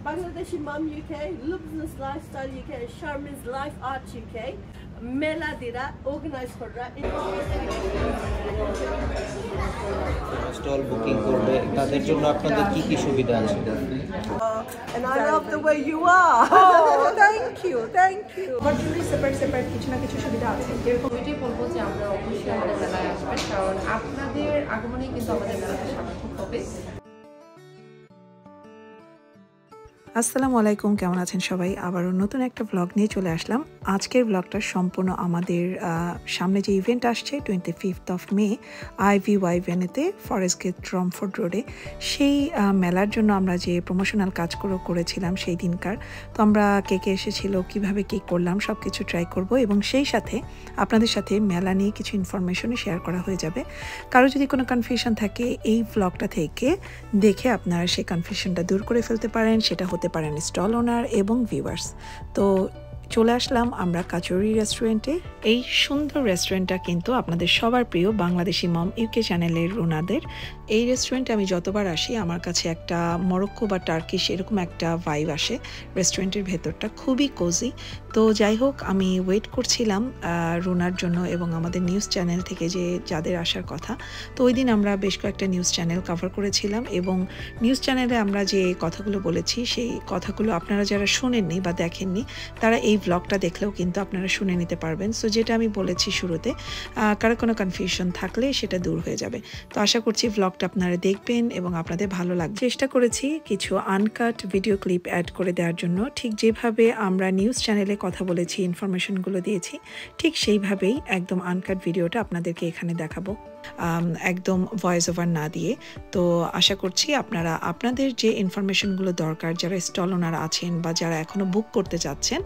Bangladeshi Mom UK, Lubna's Lifestyle UK, Sharmi's Life Art UK, Mela Dira, organized for stall booking করবে তাদের জন্য আপনাদের কি কি সুবিধা আছে? And I love the way you are. Oh, thank you. Virtually separate কিছু না কিছু সুবিধা আছে। যেরকম এটাই বলবো যে আমরা অবশ্যই আমাদের মেলায় আসবেন, কারণ আপনাদের আগমনেই কিন্তু আমাদের মেলাটা সার্থক হবে। আসসালামু আলাইকুম, কেমন আছেন সবাই? আবারও নতুন একটা ব্লগ নিয়ে চলে আসলাম। আজকের ব্লগটা সম্পূর্ণ আমাদের সামনে যে ইভেন্ট আসছে 25 মে IVY ভেনেতে ফরেস্ট গেট রমফোর্ড রোডে, সেই মেলার জন্য আমরা যে প্রমোশনাল কাজগুলো করেছিলাম সেই দিনকার। তো আমরা কেকে এসেছিল, কিভাবে কেক করলাম সব কিছু ট্রাই করব এবং সেই সাথে আপনাদের সাথে মেলা নিয়ে কিছু ইনফরমেশনও শেয়ার করা হয়ে যাবে। কারো যদি কোনো কনফিউশন থাকে এই ব্লগটা থেকে দেখে আপনারা সেই কনফিউশনটা দূর করে ফেলতে পারেন। সেটা হতে পারেন স্টল ওনার এবং ভিউয়ার্স। তো চলে আসলাম আমরা কাচুরি রেস্টুরেন্টে। এই সুন্দর রেস্টুরেন্টটা কিন্তু আপনাদের সবার প্রিয় বাংলাদেশি মম ইউকে চ্যানেলের রুনাদের। এই রেস্টুরেন্টে আমি যতবার আসি আমার কাছে একটা মরক্কো বা টার্কিশ এরকম একটা ভাইব আসে। রেস্টুরেন্টের ভেতরটা খুবই কোজি। তো যাই হোক, আমি ওয়েট করছিলাম রুনার জন্য এবং আমাদের নিউজ চ্যানেল থেকে যে যাদের আসার কথা। তো ওই দিন আমরা বেশ কয়েকটা নিউজ চ্যানেল কভার করেছিলাম এবং নিউজ চ্যানেলে আমরা যে কথাগুলো বলেছি সেই কথাগুলো আপনারা যারা শোনেননি বা দেখেননি তারা এই ব্লগটা দেখলেও কিন্তু আপনারা শুনে নিতে পারবেন। সো যেটা আমি বলেছি শুরুতে, কারো কোনো কনফিউশন থাকলে সেটা দূর হয়ে যাবে। তো আশা করছি ব্লগটা আপনারা দেখবেন এবং আপনাদের ভালো লাগবে। চেষ্টা করেছি কিছু আনকাট ভিডিও ক্লিপ অ্যাড করে দেওয়ার জন্য। ঠিক যেভাবে আমরা নিউজ চ্যানেলে কথা বলেছি, ইনফরমেশনগুলো দিয়েছি, ঠিক সেইভাবেই একদম আনকাট ভিডিওটা আপনাদেরকে এখানে দেখাবো, একদম ভয়েস ওভার না দিয়ে। তো আশা করছি আপনারা আপনাদের যে ইনফরমেশনগুলো দরকার, যারা স্টল ওনার আছেন বা যারা এখনও বুক করতে চাচ্ছেন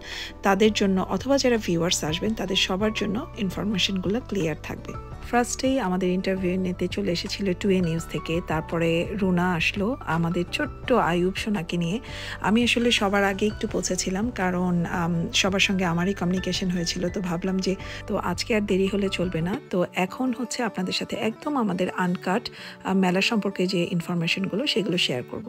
তাদের জন্য, অথবা যারা ভিউয়ার্স আসবেন তাদের সবার জন্য ইনফরমেশনগুলো ক্লিয়ার থাকবে। ফার্স্টেই আমাদের ইন্টারভিউ নিতে চলে এসেছিল 2A নিউজ থেকে। তারপরে রুনা আসলো আমাদের ছোট্ট আয়ুব সোনাকে নিয়ে। আমি আসলে সবার আগে একটু পৌঁছেছিলাম, কারণ সবার সঙ্গে আমারই কমিউনিকেশন হয়েছিল। তো ভাবলাম যে তো আজকে আর দেরি হলে চলবে না। তো এখন হচ্ছে আপনাদের সাথে একদম আমাদের আনকাট মেলা সম্পর্কে যে ইনফরমেশনগুলো সেগুলো শেয়ার করব।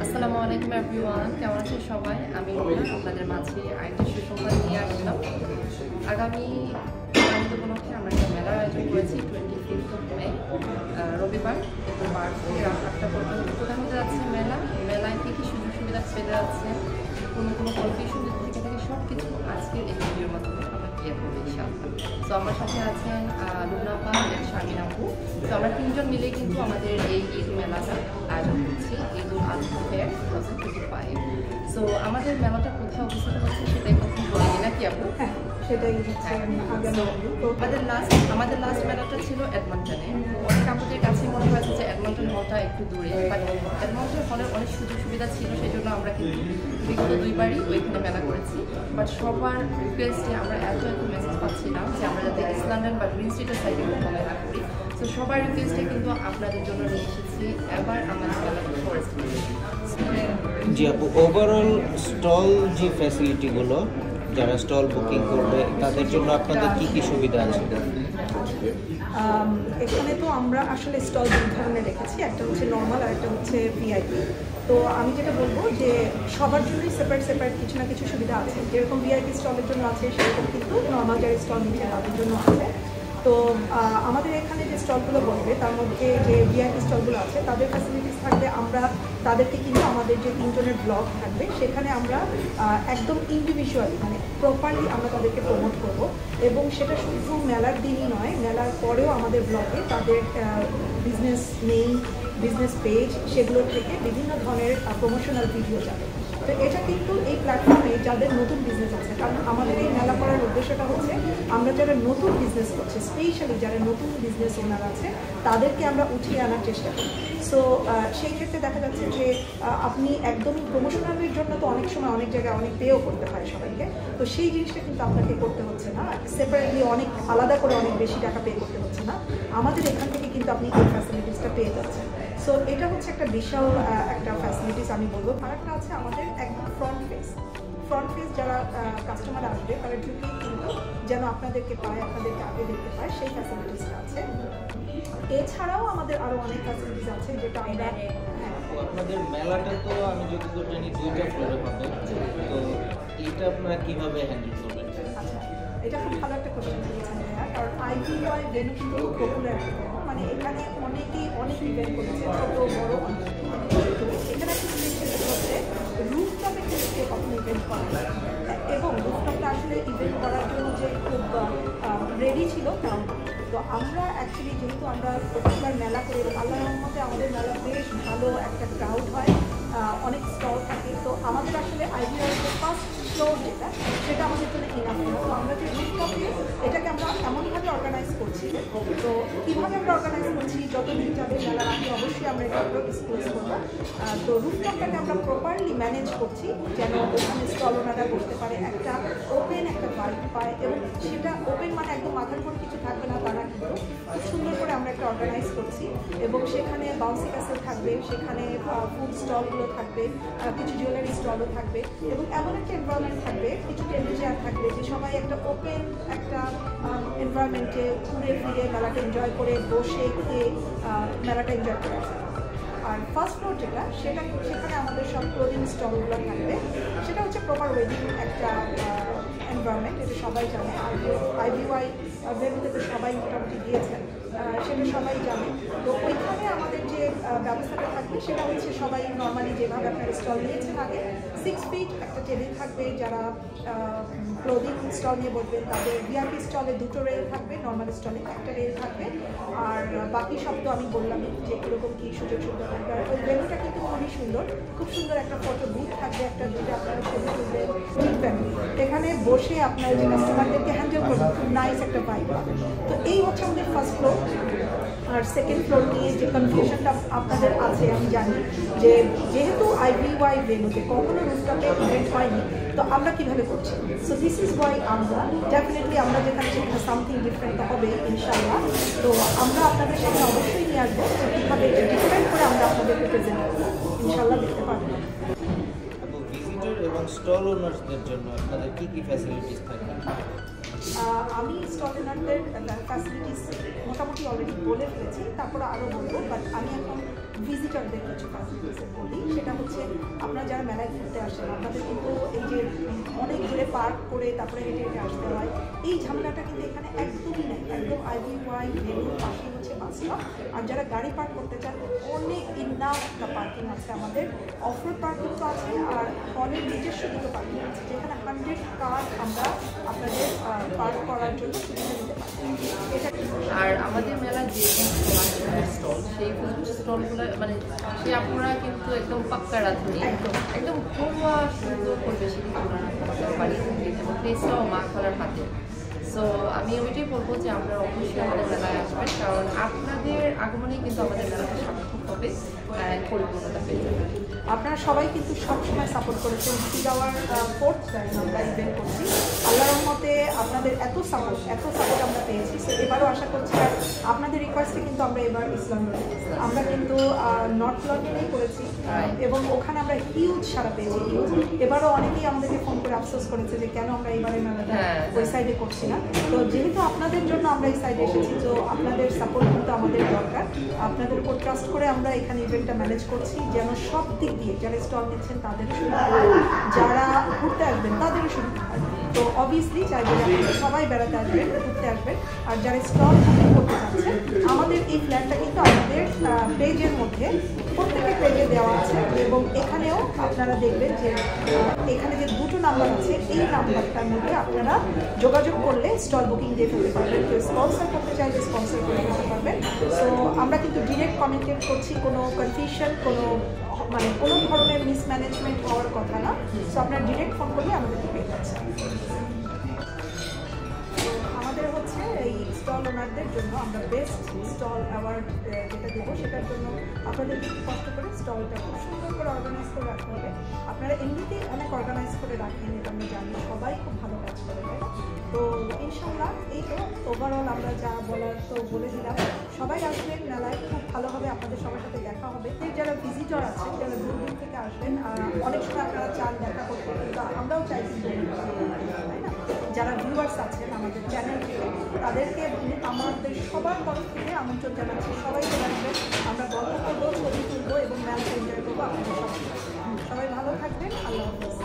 আসসালামু আলাইকুম এভরিওয়ান, কেমন আছেন সবাই? আমি আপনাদের মাঝে আরেকটা সুসংবাদ নিয়ে আসলাম। আগামী উপলক্ষে আমরা একটা মেলার আয়োজন করেছি 25 মে রবিবার রাত 8টা পর্যন্ত। কোথায় হতে যাচ্ছে মেলায় কী কী সুযোগ সুবিধা পেতে যাচ্ছে, কোনো কনফিউশন যদি থেকে থাকে সব কিছু আজকের এই ভিডিওর মাধ্যমে আমরা ক্লিয়ার করবো ইনশাআল্লাহ। তো আমার সাথে আছেন লুবনা আপা এবং শারমিন আপু। তো আমরা তিনজন মিলেই কিন্তু আমাদের এই ঈদ মেলাটা আয়োজন করছি, ঈদ উল আজহা ফেয়ার 2025। সো আমাদের মেলাটা কোথায় অবস্থিত হচ্ছে সেটাই প্রথম বলি নাকি আপু? সেটাই আমাদের লাস্ট মেলাটা ছিল এডমন্টনে। অনেক আমাদের কাছে মনে হয়েছে যে এডমন্টন হলটা একটু দূরে, বাট এডমন্টন হলের অনেক সুযোগ সুবিধা ছিল, সেই জন্য আমরা কিন্তু বিগত 2বারই ওইখানে মেলা করেছি। বাট সবার রিকোয়েস্টে আমরা এত মেসেজ পাচ্ছিলাম যে আমরা যাতে ইস্ট লন্ডন বা গ্রিন স্ট্রিটের সাইডে মেলা করি। তো সবার রিকোয়েস্টে কিন্তু আপনাদের জন্য নিয়ে এসেছি এবার আমাদের মেলাটা ফরেস্ট। জি আপু, ওভারঅল স্টল যে ফ্যাসিলিটিগুলো যারা স্টল বুকিং করবে তাদের জন্য আপনাদের কি কি সুবিধা আছে? এখানে তো আমরা আসলে স্টল দুই ধরনের রেখেছি, একটা হচ্ছে নর্মাল আর একটা হচ্ছে ভিআইপি। তো আমি যেটা বলবো যে সবার জন্যই সেপারেট কিছু না কিছু সুবিধা আছে। যেরকম ভিআইপি স্টলের জন্য আছে সেরকম কিন্তু নর্মাল যারা স্টল নিচ্ছে তাদের জন্য আছে। তো আমাদের এখানে যে স্টলগুলো বসবে তার মধ্যে যে ভিআইপি স্টলগুলো আছে তাদের ফ্যাসিলিটিস থাকবে। আমরা তাদেরকে কিন্তু আমাদের যে 3 জনের ব্লগ থাকবে সেখানে আমরা একদম ইন্ডিভিজুয়ালি মানে প্রপারলি আমরা তাদেরকে প্রমোট করব এবং সেটা শুধু মেলার দিনই নয়, মেলার পরেও আমাদের ব্লগে তাদের বিজনেস নেম, বিজনেস পেজ সেগুলো থেকে বিভিন্ন ধরনের প্রমোশনাল ভিডিও যাবে। তো এটা কিন্তু এই প্ল্যাটফর্মে যাদের নতুন বিজনেস আছে, কারণ আমাদের এই মেলা করার উদ্দেশ্যটা হচ্ছে আমরা যারা নতুন বিজনেস করছে, স্পেশালি যারা নতুন বিজনেস ওনার আছে তাদেরকে আমরা উঠিয়ে আনার চেষ্টা করি। সো সেই ক্ষেত্রে দেখা যাচ্ছে যে আপনি একদমই প্রমোশনালের জন্য তো অনেক সময় অনেক জায়গায় অনেক পেও করতে হয় সবাইকে। তো সেই জিনিসটা কিন্তু আপনাকে করতে হচ্ছে না, সেপারেটলি অনেক আলাদা করে অনেক বেশি টাকা পে করতে হচ্ছে না। আমাদের এখান থেকে কিন্তু আপনি এই ফ্যাসিলিটিসটা পেয়ে যাচ্ছেন। সো এটা হচ্ছে একটা বিশাল একটা ফ্যাসিলিটিস আমি বলবো। আরেকটা আছে আমাদের একদম ফ্রন্ট ফেস যারা কাস্টমার আসবে তারা ঢুকেই কিন্তু যেন আপনাদেরকে পায়, আপনাদেরকে আগে দেখতে পায়, সেই ফ্যাসিলিটিসটা আছে। এছাড়াও আমাদের আরও অনেক ফ্যাসিলিটিস আছে যেটা আমরা আপনাদের মেলাটা তো আমি যতদূর জানি 2টা ফ্লোরে হবে, তো এটা আপনারা কিভাবে হ্যান্ডেল করবেন? আচ্ছা, এটা খুব ভালো একটা কোশ্চেন করেছেন ভাইয়া, কারণ IVY ভেন্যু কিন্তু খুব পপুলার একটা ভেন্যু, মানে এখানে অনেকেই অনেক ইভেন্ট করেছে, ছোট বড় অনেক। এখানে একটা স্পেশাল হচ্ছে রুফটপে কিন্তু কেউ কখনো ইভেন্ট করে না, এবং রুফটপটা আসলে ইভেন্ট করার জন্য যে খুব রেডি ছিল তাও। তো আমরা অ্যাকচুয়ালি যেহেতু আমরা প্রত্যেকবার মেলা করি, আল্লাহর রহমতে আমাদের মেলা বেশ ভালো একটা ক্রাউড হয়, অনেক স্টল থাকে, তো আমাদের আসলে IVY ফার্স্ট ফ্লোর যেটা সেটা আমাদের জন্য ইনাফ না। তো আমরা যে রুফটপে এটাকে আমরা এমনভাবে অর্গানাইজ করছি, তো কীভাবে আমরা অর্গানাইজ করছি যতদিন যাবে মেলার আগে অবশ্যই আমরা এটা ডিসক্লোজ করবো। তো রুফটপটাকে আমরা প্রপারলি ম্যানেজ করছি যেন ওখানে স্টল ওনারা করতে পারে, একটা ওপেন একটা ভাইব পায়, এবং সেটা ওপেন মানে একদম মাথার উপর কিছু থাকবে না তারা, কিন্তু খুব সুন্দর করে আমরা একটা অর্গানাইজ করছি, এবং সেখানে বাউন্সি ক্যাসেল থাকবে, সেখানে ফুড স্টলগুলো থাকবে, কিছু জুয়েলারি স্টলও থাকবে, এবং এমন একটা এনভায়রনমেন্ট থাকবে, কিছু টেবিল চেয়ার থাকবে যে সবাই একটা ওপেন একটা এনভায়রনমেন্টে ঘুরে ফিরে মেলাটা এনজয় করে বসে খেয়ে মেলাটা এনজয় করে আসে। আর ফার্স্ট ফ্লোর যেটা সেখানে আমাদের সব ক্লোদিং স্টলগুলো থাকবে, সেটা হচ্ছে প্রপার ওয়েডিং একটা এনভায়রনমেন্ট, এটা সবাই জানে। আর IVY ভেন্যুতে তো সবাই মোটামুটি গিয়েছেন, সেটা সবাই জানে। তো ওইখানে আমাদের যে ব্যবস্থাটা থাকবে সেটা হচ্ছে সবাই নর্মালি যেভাবে আপনারা স্টল নিয়েছেন আগে 6 ফিট একটা টেবিল থাকবে, যারা ক্লোদিং স্টল নিয়ে বসবেন তাদের VIP স্টলে 2টো রেল থাকবে, নর্মাল স্টলে একটা রেল থাকবে, আর বাকি সব তো আমি বললামই যে কীরকম কী সুযোগ সুবিধা থাকবে। আর ওই ভেন্যুটা কিন্তু খুবই সুন্দর, খুব সুন্দর একটা ফটো বুথ থাকবে, একটা দুটো আপনারা ছবি তুলবেন, লিখবেন, এখানে বসে আপনার যে কাস্টমারদেরকে হ্যান্ডেল করবেন, খুব নাইস একটা ভাইব পাবেন। তো এই হচ্ছে আমাদের ফার্স্ট ফ্লোর। আর সেকেন্ড ফ্লোর নিয়ে যে কনফিউশনটা আপনাদের আছে আমি জানি, যে যেহেতু IVY ভেন্যুতে কখনো রুফটপে ইভেন্ট হয়নি, তো আমরা কীভাবে করছি। সো দিস ইজ ওয়াই আমরা ডেফিনেটলি আমরা যেখানে সেখানে সামথিং ডিফারেন্ট হবে ইনশাআল্লাহ। তো আমরা আপনাদের সামনে অবশ্যই নিয়ে আসবো কীভাবে ডিফারেন্ট করে আমরা আপনাদেরকে প্রেজেন্ট করবো, ইনশাআল্লাহ দেখতে পারবেন। ভিজিটর এবং স্টল ওনার্সদের জন্য আপনাদের কী কী ফ্যাসিলিটিস থাকবে? আমি স্টল ওনারদের ফ্যাসিলিটিস মোটামুটি অলরেডি বলে ফেলেছি, তারপরে আরও বলবো, বাট আমি এখন ভিজিটরদের কিছু ফ্যাসিলিটিস বলি। সেটা হচ্ছে আপনারা যারা মেলায় ঘুরতে আসেন, আপনাদের কিন্তু এই যে অনেক দূরে পার্ক করে তারপরে হেঁটে হেঁটে আসতে হয়, এই ঝামেলাটা কিন্তু এখানে একদমই নেই। একদম IVY ভেন্যুর পাশেই হচ্ছে বাস স্টপ। আর যারা গাড়ি পার্ক করতে চান, অনেক ইনাফ একটা পার্কিং আছে আমাদের, অফরোড পার্কিং তো আছে, আর হলের নিজস্ব দুটো পার্কিং আছে, যেখানে 100 কার আমরা আপনাদের পার্ক করার জন্য সুবিধা দিতে পারি। এটা আর আমাদের মেলার যে স্টল, সেই স্টলগুলো মানে সে আপনারা কিন্তু একদম পাক্কা রাঁধুনি, একদম ঘরোয়া সুন্দর পরিবেশে বাড়িয়ে থাকি, এবং টেস্টটাও মা খালার হাতে। সো আমি ওইটাই বলবো যে আপনারা অবশ্যই আমাদের মেলায় আসবেন, কারণ আপনাদের আগমনে কিন্তু আমাদের মেলাটা সার্থক হবে, পরিপূর্ণতা পেয়ে যাবে। আপনারা সবাই কিন্তু সবসময় সাপোর্ট করেছেন। সিগাওয়ার 4th টাইম আমরা ইভেন্ট করছি, আল্লাহর রহমতে আপনাদের এত সাপোর্ট আমরা পেয়েছি। সো এবারও আশা করছি, আর আপনাদের রিকোয়েস্টে কিন্তু আমরা এবার ইস্ট লন্ডনে, আমরা কিন্তু নর্থ লন্ডনেই করেছি, এবং ওখানে আমরা হিউজ সাড়া পেয়েছি। এবারও অনেকেই আমাদেরকে ফোন করে আফসোস করেছে যে কেন আমরা এবারে মেলাটা ওই সাইডে করছি না। তো যেহেতু আপনাদের জন্য আমরা এই সাইডে এসেছি, তো আপনাদের সাপোর্ট কিন্তু আমাদের দরকার। আপনাদের উপর ট্রাস্ট করে আমরা এখানে ইভেন্টটা ম্যানেজ করছি, যেন সব দিক দিয়ে যারা স্টল নিচ্ছেন তাদেরও সুবিধা হয়, যারা ঘুরতে আসবেন তাদেরও সুবিধা হয়। তো অবভিয়াসলি চাইবে আপনারা সবাই বেড়াতে আসবেন, ঘুরতে আসবেন, আর যারা স্টল বুকিং করতে চাচ্ছেন, আমাদের এই প্ল্যানটা কিন্তু আমাদের পেজের মধ্যে প্রত্যেকের পেজে দেওয়া আছে, এবং এখানেও আপনারা দেখবেন যে এখানে যে দুটো নাম্বার আছে, এই নাম্বারটার মধ্যে আপনারা যোগাযোগ করলে স্টল বুকিং দিয়ে ফেলতে পারবেন। কেউ স্পন্সর করতে চাইলে স্পন্সর করে ফেলতে পারবেন। সো আমরা কিন্তু ডিরেক্ট কমিউনিকেট করছি, কোনো কনফিউশন, কোনো ধরনের মিসম্যানেজমেন্ট হওয়ার কথা না। সো আপনারা ডিরেক্ট ফোন করলে আমাদেরকে পেয়ে যাচ্ছেন। আমাদের হচ্ছে এই স্টল ওনারদের জন্য আমরা বেস্ট স্টল অ্যাওয়ার্ড যেটা দেবো, সেটার জন্য আপনাদের একটু কষ্ট করে স্টলটা খুব সুন্দর করে অর্গানাইজ করে রাখতে হবে। আপনারা এমনিতেই অনেক অর্গানাইজ করে রাখেন, এটা আমি জানি, সবাই খুব ভালো কাজ করে, তাই না? তো ইনশাল্লাহ এই তো ওভারঅল আমরা যা বলার তো বলে দিলাম। সবাই আসবেন মেলায়, খুব ভালো হবে, আপনাদের সবার সাথে দেখা হবে। যারা ভিজিটর আছেন, যারা দূর দূর থেকে আসবেন, অনেক সময় আপনারা চান দেখা করতে, কিন্তু আমরাও চাইছি, তাই না? যারা ভিউয়ার্স আছেন আমাদের চ্যানেল থেকে, তাদেরকে আমাদের সবার তরফ থেকে আমন্ত্রণ জানাচ্ছি, সবাই চলে আসবেন। আমরা গল্প করবো, ছবি তুলবো, এবং মেলাটা এনজয় করবো। করবো আপনাদের সবাই ভালো থাকবেন। আল্লাহ হাফেজ।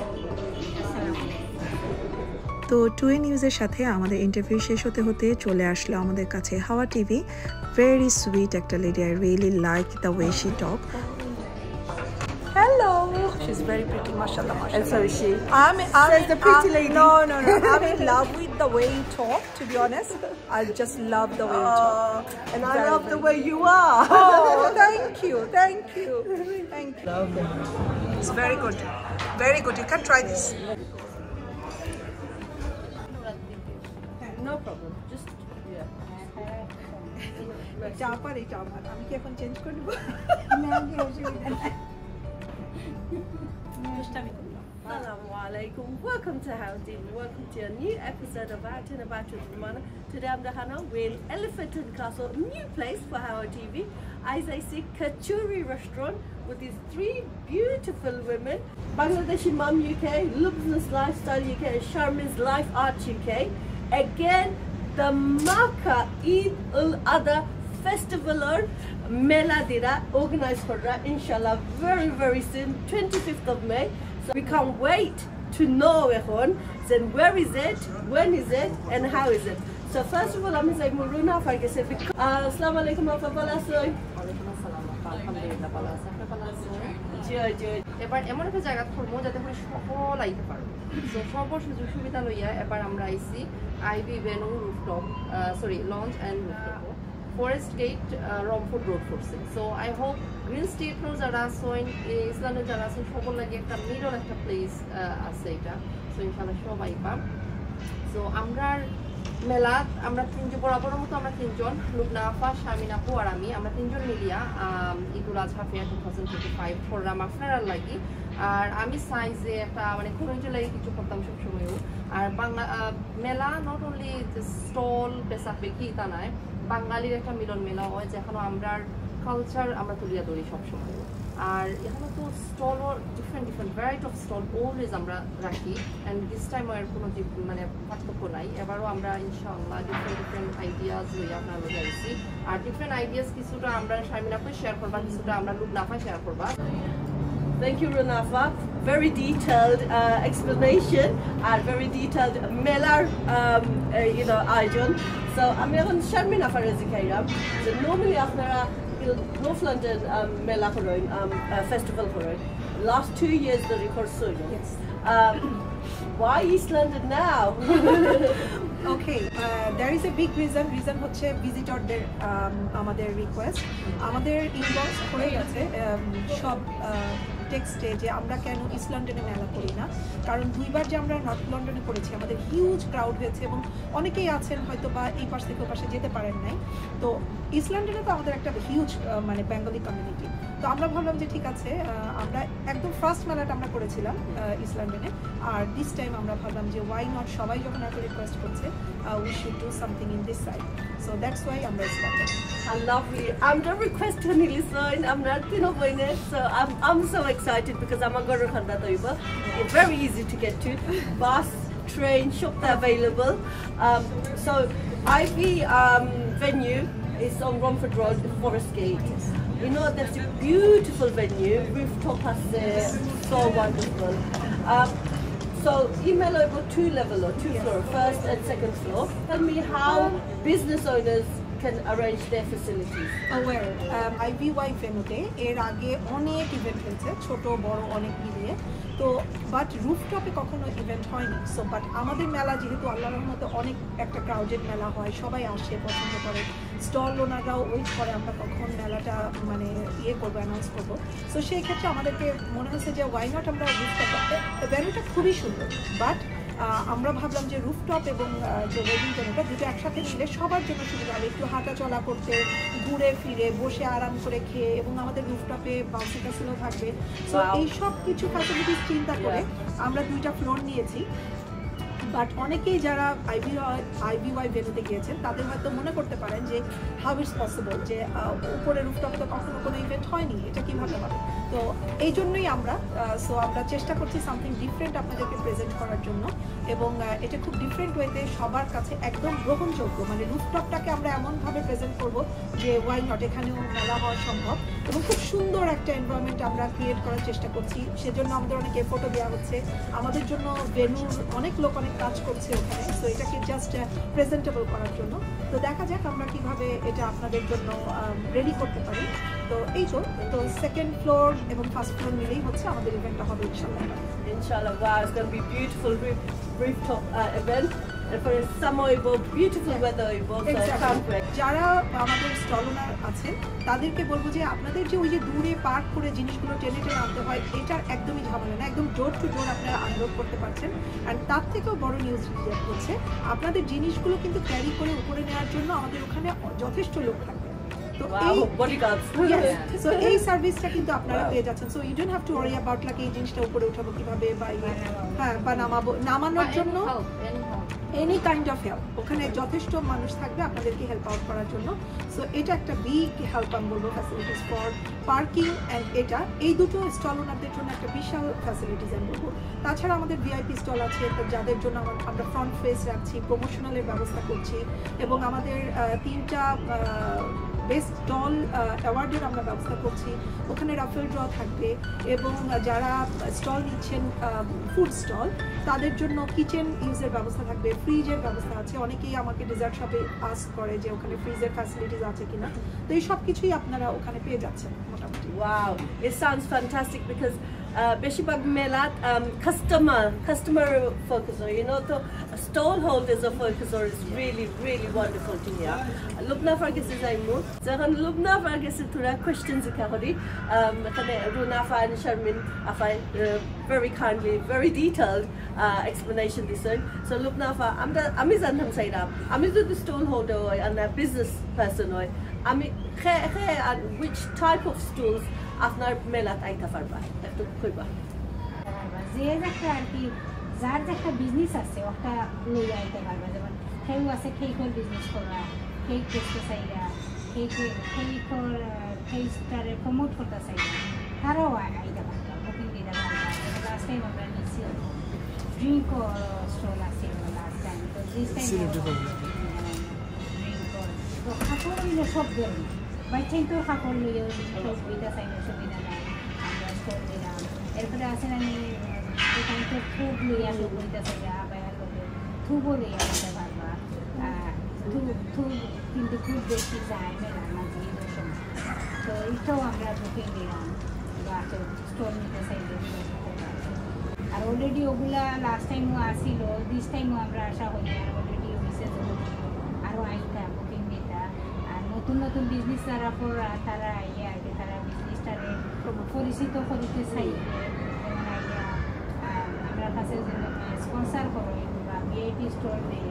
তো টুয়ে নিউজের সাথে আমাদের ইন্টারভিউ শেষ হতে হতে চলে আসলো আমাদের কাছে হাওয়া টিভি। ভেরি সুইট একটা lady, I really like the way she talk. Hello. She's very pretty, mashallah, mashallah. And so is she. I'm the pretty lady. No. I'm in love with the way you talk, to be honest. I just love the way you talk. And I love the way you are. Oh, thank you. It's very good. Very good. You can try this. No problem. Just চাপার এটা আমার, আমি কি এখন change করে দেব? Assalamu alaikum. Welcome to How TV. Welcome to a new episode of Out and About with Romana. Today I'm Dahana. We're in Elephant and Castle, a new place for How TV. As I see, Kachuri restaurant with these three beautiful women. Bangladeshi Mum UK, Lubna's Lifestyle UK, Sharmi's Life Art UK. Again, the Makkah Eid ul-Adha Festival or Mela Dira organized for inshallah very soon, 25th of May. So we can't wait to know then where is it, when is it, and how is it. So first of all, I'm saying Muruna if I can say Assalamu alaikum wa rahmatullahi. এবার এমন একটা জায়গা করবো যাতে করে সকল আইতে পারবো। তো সবার সুযোগ সুবিধা লইয়া এবার আমরা আইসি আইভি venue rooftop launch and rooftop forest gate Rangpur road করছে। সো আই হোপ গ্রিন স্টেটর যারা আছেন, ইসলামের যারা আছেন, সকল লাগে একটা মিডল একটা প্লেস আছে এটা। সো ইনশাল্লাহ সবাই পাম। সো মেলা আমরা তিনজন বরাবরের মতো আমরা তিনজন, লুবনা আফা, শামিন আপু আর আমরা তিনজন মিলিয়া ঈদুল আজহা ফেয়ার 2025 করলাম আপনারা লাগি। আর আমি চাই যে একটা মানে খুঁজে লাগে কিছু করতাম সবসময়ও। আর বাংলা মেলা নট অনলি স্টল বেচা বেকি তা নয়, বাঙালির একটা মিলন মেলা হয় যেখানে আমরা কালচার আমরা তুলিয়া ধরি সবসময়। আর এখানে তো স্টলও different variety of stall always আমরা রাখি। অ্যান্ড দিস টাইম এর কোনো মানে পার্থক্য নাই। এবারও আমরা ইনশাআল্লাহ ডিফারেন্ট আইডিয়াস লইয়া আপনার লগে আইছি। আর ডিফারেন্ট আইডিয়াস কিছুটা আমরা শামিনাকে শেয়ার করবা, কিছুটা আমরা লুবনাফা শেয়ার করবা। Thank you, Runafa. Very detailed explanation and very detailed Melar, Ijon. So I'm going to share Mina for Ezekaya. So normally after North London Mela festival last 2 years the record so. Yes. Why East London now? Okay, there is a big reason হচ্ছে ভিজিটরদের আমাদের request, আমাদের inbox হয়ে গেছে সব টেক্সটে যে আমরা কেন ইস্ট লন্ডনে মেলা করি না। কারণ দুইবার যে আমরা নর্থ লন্ডনে করেছি আমাদের হিউজ ক্রাউড হয়েছে এবং অনেকেই আছেন হয়তো বা এই পাশ থেকে ও পাশে যেতে পারেন নাই। তো ইস্ট লন্ডনে তো আমাদের একটা হিউজ মানে বেঙ্গলি কমিউনিটি। তো আমরা ভাবলাম যে ঠিক আছে, আমরা একদম ফার্স্ট মেলাটা আমরা করেছিলাম ইস্ট লন্ডনে। আর দিস টাইম আমরা ভাবলাম যে ওয়াই নট, সবাই যখন এত রিকোয়েস্ট করছে we should do something in this side. So that's why I'm East London. Lovely. I'm the request to Nilisoin. I'm not it. So I'm so excited because I'm a Guru Khanda Toiba. It's very easy to get to. Bus, train, shop they're available. So IV venue is on Romford Road, Forest Gate. You know, that's a beautiful venue. Rooftop has so wonderful. So email over 2 level or 2 floor, first and second floor. Tell me how business owners can arrange their facilities. Aware, IVY ভেন্যুতে এর আগে অনেক event হয়েছে, ছোট বড় অনেক মিলিয়ে। তো বাট রুফটপে কখনো ইভেন্ট হয়নি। সো বাট আমাদের মেলা যেহেতু আল্লাহর রহমতে অনেক একটা ক্রাউডেড মেলা হয়, সবাই আসে, পছন্দ করে, স্টল ওনারাও ওয়েট করে আমরা কখন মেলাটা মানে করবো, অ্যানাউন্স করবো। সো সেই ক্ষেত্রে আমাদেরকে মনে হচ্ছে যে ওয়াই নট আমরা রুফটপ, ভেন্যুটা খুবই সুন্দর, বাট আমরা ভাবলাম যে রুফটপ এবং যে ওয়েডিং এটা দুটো একসাথে নিলে সবার জন্য সুবিধা হবে, একটু হাঁটা চলা করতে, ঘুরে ফিরে, বসে আরাম করে খেয়ে, এবং আমাদের রুফটপে বাউন্সি ক্যাসেলও থাকবে। সো এই সব কিছু ফ্যাসিলিটিস চিন্তা করে আমরা 2টা ফ্লোর নিয়েছি। বাট অনেকেই যারা আইভিওয়াই ভেন্যুতে গিয়েছেন তাদের হয়তো মনে করতে পারেন যে হাউ ইটস পসিবল, যে উপরে রুফটপে তো কখনো কোনো ইভেন্ট হয়নি, এটা কীভাবে হবে। তো এই জন্যই আমরা চেষ্টা করছি সামথিং ডিফারেন্ট আপনাদেরকে প্রেজেন্ট করার জন্য, এবং এটা খুব ডিফারেন্ট ওয়েতে সবার কাছে একদম গ্রহণযোগ্য। মানে রুফটপটাকে আমরা এমনভাবে প্রেজেন্ট করব যে ওয়াই নট, এখানেও মেলা হওয়া সম্ভব, এবং খুব সুন্দর একটা এনভায়রনমেন্ট আমরা ক্রিয়েট করার চেষ্টা করছি। সেজন্য আমাদের অনেক এফোর্টও দেওয়া হচ্ছে, আমাদের জন্য ভেন্যুর অনেক লোক অনেক কাজ করছে ওখানে, তো এটাকে জাস্ট প্রেজেন্টেবল করার জন্য। তো দেখা যাক আমরা কিভাবে এটা আপনাদের জন্য রেডি করতে পারি। তো এই তো সেকেন্ড ফ্লোর এবং ফার্স্ট ফ্লোর মিলেই হচ্ছে আমাদের ইভেন্টটা হবে ইনশাআল্লাহ। Inshallah, wow, it's going to be beautiful rooftop event. And for summer, beautiful weather, so I can't wait. যারা আমাদের স্টল ওনার আছেন তাদেরকে বলবো যে আপনাদের যে ওই যে দূরে পার্ক করে জিনিসগুলো টেনে টেনে আনতে হয়, এটার একদমই ঝামেলা না, একদম ডোর টু ডোর আপনারা আনলোড করতে পারছেন। অ্যান্ড তার থেকেও বড় নিউজ হচ্ছে আপনাদের জিনিসগুলো কিন্তু ক্যারি করে উপরে নেওয়ার জন্য আমাদের ওখানে যথেষ্ট লোক থাকবে। তো এই সার্ভিসটা কিন্তু আপনারা পেয়ে যাচ্ছেন। So you don't have to worry about like এই জিনিসটা উপরে উঠাবো কিভাবে বা বা নামানোর জন্য এনি কাইন্ড অফ হেল্প, ওখানে যথেষ্ট মানুষ থাকবে আপনাদেরকে হেল্প আউট করার জন্য। সো এটা একটা বিগ হেল্প আমি বলবো, ফ্যাসিলিটিস ফর পার্কিং অ্যান্ড এটা এই দুটো স্টল ওনারদের জন্য একটা বিশাল ফ্যাসিলিটিস আমি বলবো। তাছাড়া আমাদের ভিআইপি স্টল আছে যাদের জন্য আমরা ফ্রন্ট ফেস রাখছি, প্রমোশনালের ব্যবস্থা করছি, এবং আমাদের 3টা বেস্ট স্টল অ্যাওয়ার্ডের আমরা ব্যবস্থা করছি। ওখানে রাফেল ড্র থাকবে, এবং যারা স্টল নিচ্ছেন ফুড স্টল তাদের জন্য কিচেন ইউজের ব্যবস্থা থাকবে, ফ্রিজের ব্যবস্থা আছে। অনেকেই আমাকে ডেজার্ট শপে আস্ক করে যে ওখানে ফ্রিজের ফ্যাসিলিটিস আছে কিনা, তো এই সব কিছুই আপনারা ওখানে পেয়ে যাচ্ছেন মোটামুটি। Wow, it sounds fantastic because বেশিরভাগ মেলাত customer focuser, you know, so stall holders of focuser is really wonderful to hear. Lubna Ferguson Zaimu, যখন Lubna Ferguson তোরা questions করি, এখানে Runafa and Sharmin afai very kindly, very detailed explanation দিছেন। So Lubnafa, আমি জানতাম সাইরাম, আমি যদি stall holder হই and a business person হই, আমি which type of stools আপনার মেলাত আইতে পারবা একটু কইবা। যে একটা আর কি যার যে একটা বিজনেস আছে ওটা লই আইতে পারবা, যেমন কেউ আছে কেকর বিজনেস করা, কেক বেচতে চাইরা, কেকটারে প্রমোট করতে চাইরা, তারাও আইতে পারবা, বুকিং দিতে পারবা। লাস্ট টাইম আমরা নিচ্ছি ড্রিঙ্ক স্টল আছে লাস্ট টাইম, তো দিস টাইম তো খাবার হইলে সব ধরনের বাইচাই তো খাবার লইয়া সুবিধা চাইলে সুবিধা নাই, আমরা স্টোর দিলাম। এরপরে আছেন আমি এখানে তো থুব লইয়া লোক লইতে চাইয়া বাইয়া লোকে থুবও লইয়া দিতে পারবা। থুব কিন্তু খুব বেশি যায় মেলার মাঝে ঈদের সময়, তো এইটাও আমরা বুকিং দিলাম বা স্টোর নিতে চাইলে। আর অলরেডি ওগুলা লাস্ট টাইমও আসিল, দিস টাইমও আমরা আসা হইনি, আর অলরেডি হয়েছে আরও আইতা বুকিং দিতা। আর নতুন নতুন বিজনেস যারা তারা আইয়া আর কি তারা বিজনেসটারে পরিচিত করতে চাইবে, যেমন আইয়া আমরা কাছে স্পন্সার করো বা ভিআইপি স্টোর দেয়,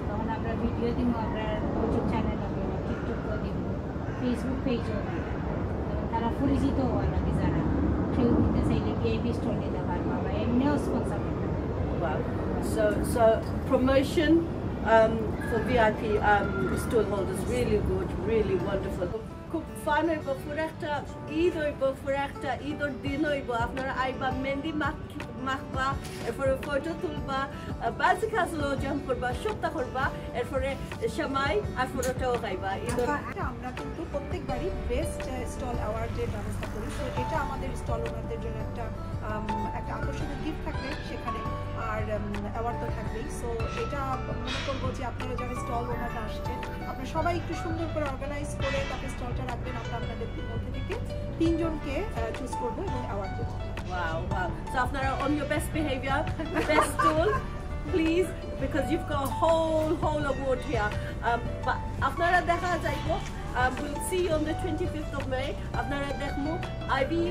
তখন আমরা ভিডিও দিব, আমরা ইউটিউব চ্যানেল হবে, টিকটকও দিব, ফেসবুক পেজও দিব, তারা পরিচিত হওয়া লাগে যারা কেউ নিতে চাইলে ভিআইপি স্টোর নিতে পারবা বা এমনিও স্পন্সার করতে পারবা। So promotion for VIP stall holders really good, really wonderful. খুব ফান হইব, ফুরাকটা ঈদ হইব, ফুরাকটা ঈদের দিন হইব, আপনারা আইবা মেহেন্দি মাখবা, এরপরে ফটো তুলবা, বাজি খাসলো জাম্প করবা, সপ্তাহ করবা, এরপরে সময় আর ফটোটাও খাইবা। আমরা কিন্তু প্রত্যেকবারই বেস্ট স্টল অ্যাওয়ার্ডের ব্যবস্থা করি, তো এটা আমাদের স্টল ওনারদের জন্য একটা আকর্ষণীয় গিফট থাকবে সেখানে, আর অ্যাওয়ার্ড তো থাকবেই। সো এটা মনে করবো যে আপনারা যারা স্টল ওনাররা আসছেন আপনারা সবাই একটু সুন্দর করে অর্গানাইজ করে তারপরে স্টলটা রাখবেন, আমরা আপনাদের মধ্যে থেকে 3 জনকে চুজ করবো এবং অ্যাওয়ার্ড দেবো। Wow. So আপনারা on your best behavior, best stall, please, because you've got a whole award here. But আপনারা দেখা যাইবো, we'll see you on the 25th of May. আপনারা দেখমু Ivy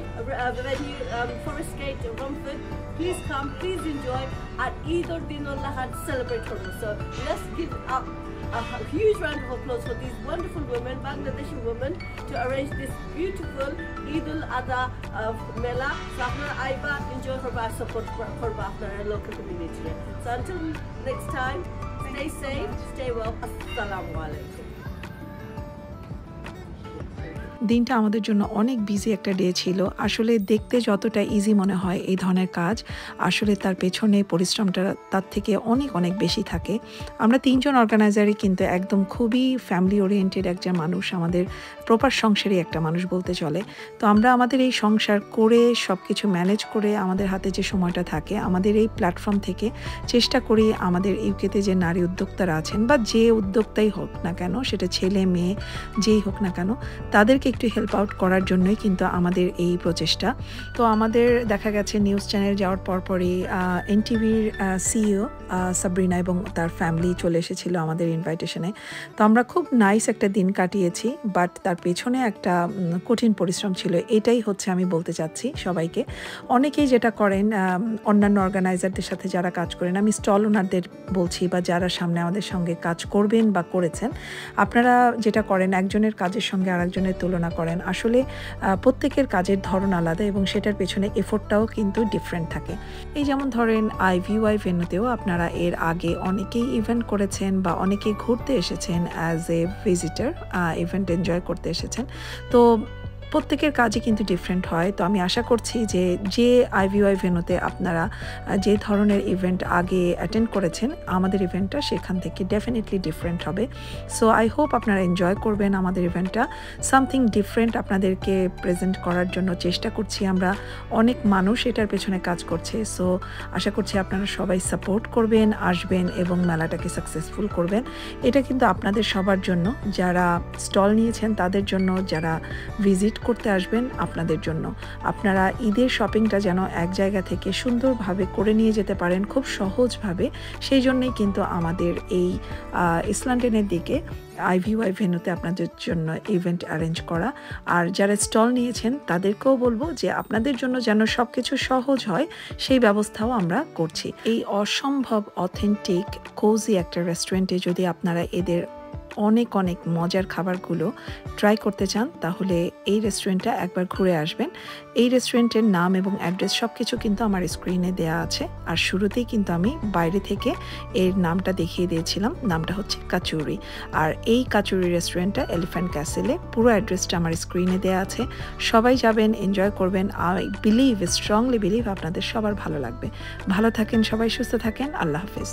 venue, Forest Gate, Romford. Please come, please enjoy. At either din Allah had celebrate for us. So let's give up a huge round of applause for these wonderful women, Bangladeshi women, to arrange this beautiful Eid al-Adha Mela. So আপনারা আইবা, enjoy করবা, support করবা আপনারা local community. So until next time, stay safe, stay well. Assalamu alaikum. দিনটা আমাদের জন্য অনেক busy একটা ডে ছিল। আসলে দেখতে যতটা ইজি মনে হয় এই ধরনের কাজ, আসলে তার পেছনে পরিশ্রমটা তার থেকে অনেক অনেক বেশি থাকে। আমরা তিনজন অর্গানাইজারই কিন্তু একদম খুবই ফ্যামিলি ওরিয়েন্টেড একজন মানুষ, আমাদের প্রপার সংসারই একটা মানুষ বলতে চলে। তো আমরা আমাদের এই সংসার করে সব কিছু ম্যানেজ করে আমাদের হাতে যে সময়টা থাকে, আমাদের এই প্ল্যাটফর্ম থেকে চেষ্টা করি আমাদের ইউকেতে যে নারী উদ্যোক্তারা আছেন বা যে উদ্যোক্তাই হোক না কেন, সেটা ছেলে মেয়ে যেই হোক না কেন, তাদেরকে একটু হেল্প আউট করার জন্যই কিন্তু আমাদের এই প্রচেষ্টা। তো আমাদের দেখা গেছে নিউজ চ্যানেল যাওয়ার পরপরই এনটিভির সিইও সাবরিনা এবং তার ফ্যামিলি চলে এসেছিল আমাদের ইনভাইটেশনে। তো আমরা খুব নাইস একটা দিন কাটিয়েছি, বাট তার পেছনে একটা কঠিন পরিশ্রম ছিল। এটাই হচ্ছে আমি বলতে চাচ্ছি সবাইকে। অনেকেই যেটা করেন, অন্যান্য অর্গানাইজারদের সাথে যারা কাজ করেন, আমি স্টল ওনারদের বলছি বা যারা সামনে আমাদের সঙ্গে কাজ করবেন বা করেছেন, আপনারা যেটা করেন একজনের কাজের সঙ্গে আরেকজনের তুলনা করেন। আসলে প্রত্যেকের কাজের ধরন আলাদা এবং সেটার পেছনে এফোর্টটাও কিন্তু ডিফারেন্ট থাকে। এই যেমন ধরেন IVY ভেন্যুতেও আপনারা এর আগে অনেকেই ইভেন্ট করেছেন বা অনেকেই ঘুরতে এসেছেন as a visitor, event enjoy করতে এসেছেন। তো প্রত্যেকের কাজই কিন্তু ডিফারেন্ট হয়। তো আমি আশা করছি যে IVY ভেন্যুতে আপনারা যে ধরনের ইভেন্ট আগে অ্যাটেন্ড করেছেন, আমাদের ইভেন্টটা সেখান থেকে ডেফিনেটলি ডিফারেন্ট হবে। সো আই হোপ আপনারা এনজয় করবেন আমাদের ইভেন্টটা। সামথিং ডিফারেন্ট আপনাদেরকে প্রেজেন্ট করার জন্য চেষ্টা করছি আমরা। অনেক মানুষ এটার পেছনে কাজ করছে। সো আশা করছি আপনারা সবাই সাপোর্ট করবেন, আসবেন এবং মেলাটাকে সাকসেসফুল করবেন। এটা কিন্তু আপনাদের সবার জন্য, যারা স্টল নিয়েছেন তাদের জন্য, যারা ভিজিট করতে আসবেন আপনাদের জন্য। আপনারা ঈদের শপিংটা যেন এক জায়গা থেকে সুন্দরভাবে করে নিয়ে যেতে পারেন খুব সহজভাবে, সেই জন্যই কিন্তু আমাদের এই ইস্ট লন্ডনের দিকে IVY ভেন্যুতে আপনাদের জন্য ইভেন্ট অ্যারেঞ্জ করা। আর যারা স্টল নিয়েছেন তাদেরকেও বলবো যে আপনাদের জন্য যেন সব কিছু সহজ হয়, সেই ব্যবস্থাও আমরা করছি। এই অসম্ভব অথেন্টিক কোজি একটা রেস্টুরেন্টে যদি আপনারা এদের অনেক অনেক মজার খাবারগুলো ট্রাই করতে চান, তাহলে এই রেস্টুরেন্টটা একবার ঘুরে আসবেন। এই রেস্টুরেন্টের নাম এবং অ্যাড্রেস সব কিছু কিন্তু আমার স্ক্রিনে দেয়া আছে। আর শুরুতেই কিন্তু আমি বাইরে থেকে এর নামটা দেখিয়ে দিয়েছিলাম, নামটা হচ্ছে কাচুরি। আর এই কাচুরি রেস্টুরেন্টটা এলিফ্যান্ট ক্যাসেলে। পুরো অ্যাড্রেসটা আমার স্ক্রিনে দেয়া আছে। সবাই যাবেন, এনজয় করবেন। আই বিলিভ, স্ট্রংলি বিলিভ আপনাদের সবার ভালো লাগবে। ভালো থাকেন সবাই, সুস্থ থাকেন। আল্লাহ হাফিজ।